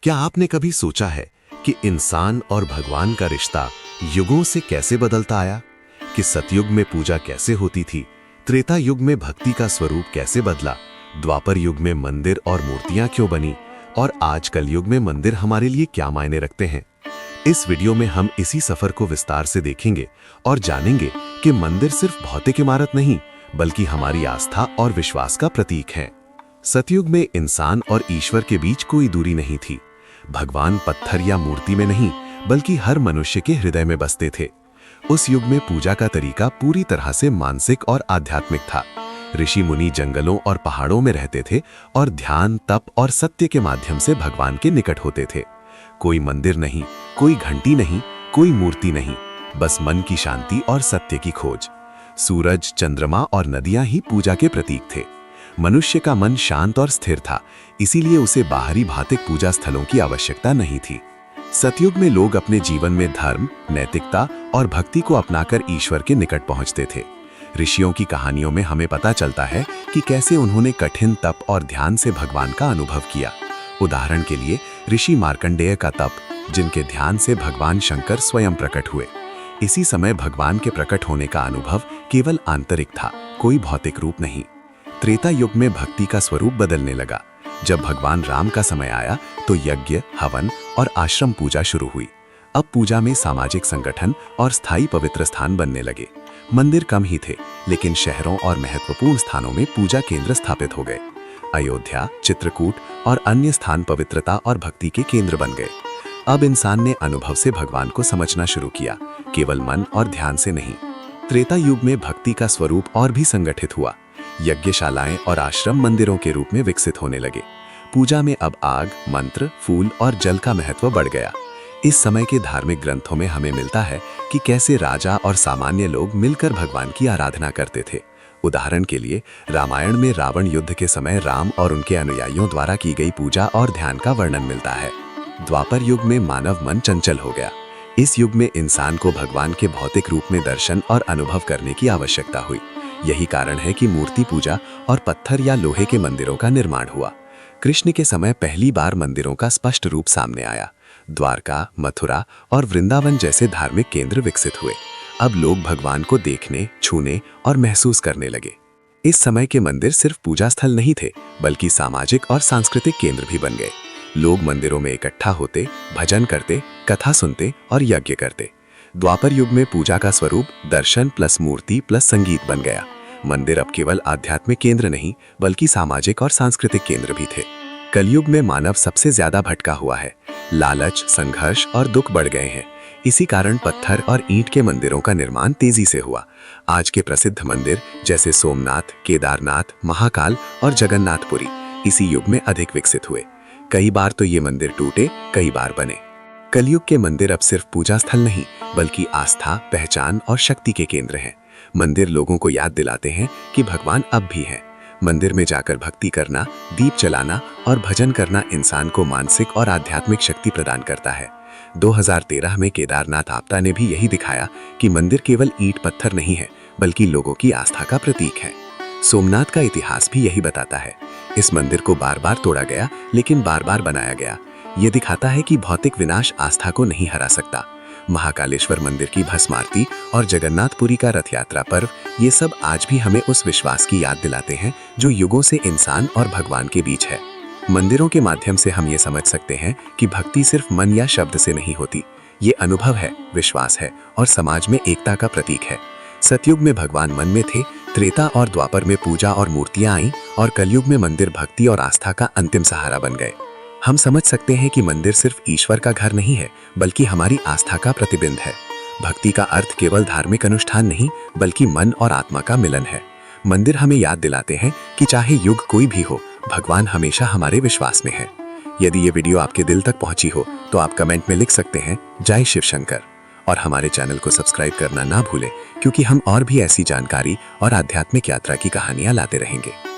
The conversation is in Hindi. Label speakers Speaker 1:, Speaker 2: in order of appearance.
Speaker 1: क्या आपने कभी सोचा है कि इंसान और भगवान का रिश्ता युगों से कैसे बदलता आया? कि सतयुग में पूजा कैसे होती थी, त्रेता युग में भक्ति का स्वरूप कैसे बदला, द्वापर युग में मंदिर और मूर्तियां क्यों बनी, और आज कलयुग में मंदिर हमारे लिए क्या मायने रखते हैं। इस वीडियो में हम इसी सफर को विस्तार से देखेंगे और जानेंगे कि मंदिर सिर्फ भौतिक इमारत नहीं, बल्कि हमारी आस्था और विश्वास का प्रतीक है। सतयुग में इंसान और ईश्वर के बीच कोई दूरी नहीं थी। भगवान पत्थर या मूर्ति में नहीं, बल्कि हर मनुष्य के हृदय में बसते थे। उस युग में पूजा का तरीका पूरी तरह से मानसिक और आध्यात्मिक था। ऋषि मुनि जंगलों और पहाड़ों में रहते थे और ध्यान, तप और सत्य के माध्यम से भगवान के निकट होते थे। कोई मंदिर नहीं, कोई घंटी नहीं, कोई मूर्ति नहीं, बस मन की शांति और सत्य की खोज। सूरज, चंद्रमा और नदियां ही पूजा के प्रतीक थे। मनुष्य का मन शांत और स्थिर था, इसीलिए उसे बाहरी भौतिक पूजा स्थलों की आवश्यकता नहीं थी। सतयुग में लोग अपने जीवन में धर्म, नैतिकता और भक्ति को अपनाकर ईश्वर के निकट पहुंचते थे। ऋषियों की कहानियों में हमें पता चलता है कि कैसे उन्होंने कठिन तप और ध्यान से भगवान का अनुभव किया। उदाहरण के लिए ऋषि मार्कंडेय का तप, जिनके ध्यान से भगवान शंकर स्वयं प्रकट हुए। इसी समय भगवान के प्रकट होने का अनुभव केवल आंतरिक था, कोई भौतिक रूप नहीं। त्रेता युग में भक्ति का स्वरूप बदलने लगा। जब भगवान राम का समय आया तो यज्ञ, हवन और आश्रम पूजा शुरू हुई। अब पूजा में सामाजिक संगठन और स्थायी पवित्र स्थान बनने लगे। मंदिर कम ही थे, लेकिन शहरों और महत्वपूर्ण स्थानों में पूजा केंद्र स्थापित हो गए। अयोध्या, चित्रकूट और अन्य स्थान पवित्रता और भक्ति के केंद्र बन गए। अब इंसान ने अनुभव से भगवान को समझना शुरू किया, केवल मन और ध्यान से नहीं। त्रेता युग में भक्ति का स्वरूप और भी संगठित हुआ। यज्ञशालाएं और आश्रम मंदिरों के रूप में विकसित होने लगे। पूजा में अब आग, मंत्र, फूल और जल का महत्व बढ़ गया। इस समय के धार्मिक ग्रंथों में हमें मिलता है कि कैसे राजा और सामान्य लोग मिलकर भगवान की आराधना करते थे। उदाहरण के लिए रामायण में रावण युद्ध के समय राम और उनके अनुयायियों द्वारा की गई पूजा और ध्यान का वर्णन मिलता है। द्वापर युग में मानव मन चंचल हो गया। इस युग में इंसान को भगवान के भौतिक रूप में दर्शन और अनुभव करने की आवश्यकता हुई। यही कारण है कि मूर्ति पूजा और पत्थर या लोहे के मंदिरों का निर्माण हुआ। कृष्ण के समय पहली बार मंदिरों का स्पष्ट रूप सामने आया। द्वारका, मथुरा और वृंदावन जैसे धार्मिक केंद्र विकसित हुए। अब लोग भगवान को देखने, छूने और महसूस करने लगे। इस समय के मंदिर सिर्फ पूजा स्थल नहीं थे, बल्कि सामाजिक और सांस्कृतिक केंद्र भी बन गए। लोग मंदिरों में इकट्ठा होते, भजन करते, कथा सुनते और यज्ञ करते। द्वापर युग में पूजा का स्वरूप दर्शन प्लस मूर्ति प्लस संगीत बन गया। मंदिर अब केवल आध्यात्मिक केंद्र नहीं, बल्कि सामाजिक और सांस्कृतिक केंद्र भी थे। कलयुग में मानव सबसे ज्यादा भटका हुआ है। लालच, संघर्ष और दुख बढ़ गए हैं। इसी कारण पत्थर और ईंट के मंदिरों का निर्माण तेजी से हुआ। आज के प्रसिद्ध मंदिर जैसे सोमनाथ, केदारनाथ, महाकाल और जगन्नाथपुरी इसी युग में अधिक विकसित हुए। कई बार तो ये मंदिर टूटे, कई बार बने। कलयुग के मंदिर अब सिर्फ पूजा स्थल नहीं, बल्कि आस्था, पहचान और शक्ति के केंद्र हैं। मंदिर लोगों को याद दिलाते हैं कि भगवान अब भी हैं। मंदिर में जाकर भक्ति करना, दीप जलाना और भजन करना इंसान को मानसिक और आध्यात्मिक शक्ति प्रदान करता है। 2013 में केदारनाथ आपदा ने भी यही दिखाया कि मंदिर केवल ईंट पत्थर नहीं है, बल्कि लोगों की आस्था का प्रतीक है। सोमनाथ का इतिहास भी यही बताता है। इस मंदिर को बार बार तोड़ा गया, लेकिन बार बार बनाया गया। ये दिखाता है कि भौतिक विनाश आस्था को नहीं हरा सकता। महाकालेश्वर मंदिर की भस्म आरती और जगन्नाथपुरी का रथ यात्रा पर्व, ये सब आज भी हमें उस विश्वास की याद दिलाते हैं जो युगों से इंसान और भगवान के बीच है। मंदिरों के माध्यम से हम ये समझ सकते हैं कि भक्ति सिर्फ मन या शब्द से नहीं होती। ये अनुभव है, विश्वास है और समाज में एकता का प्रतीक है। सतयुग में भगवान मन में थे, त्रेता और द्वापर में पूजा और मूर्तियां आईं और कलयुग में मंदिर भक्ति और आस्था का अंतिम सहारा बन गए। हम समझ सकते हैं कि मंदिर सिर्फ ईश्वर का घर नहीं है, बल्कि हमारी आस्था का प्रतिबिंब है। भक्ति का अर्थ केवल धार्मिक अनुष्ठान नहीं, बल्कि मन और आत्मा का मिलन है। मंदिर हमें याद दिलाते हैं कि चाहे युग कोई भी हो, भगवान हमेशा हमारे विश्वास में है। यदि ये वीडियो आपके दिल तक पहुंची हो तो आप कमेंट में लिख सकते हैं जय शिव शंकर, और हमारे चैनल को सब्सक्राइब करना ना भूलें, क्योंकि हम और भी ऐसी जानकारी और आध्यात्मिक यात्रा की कहानियां लाते रहेंगे।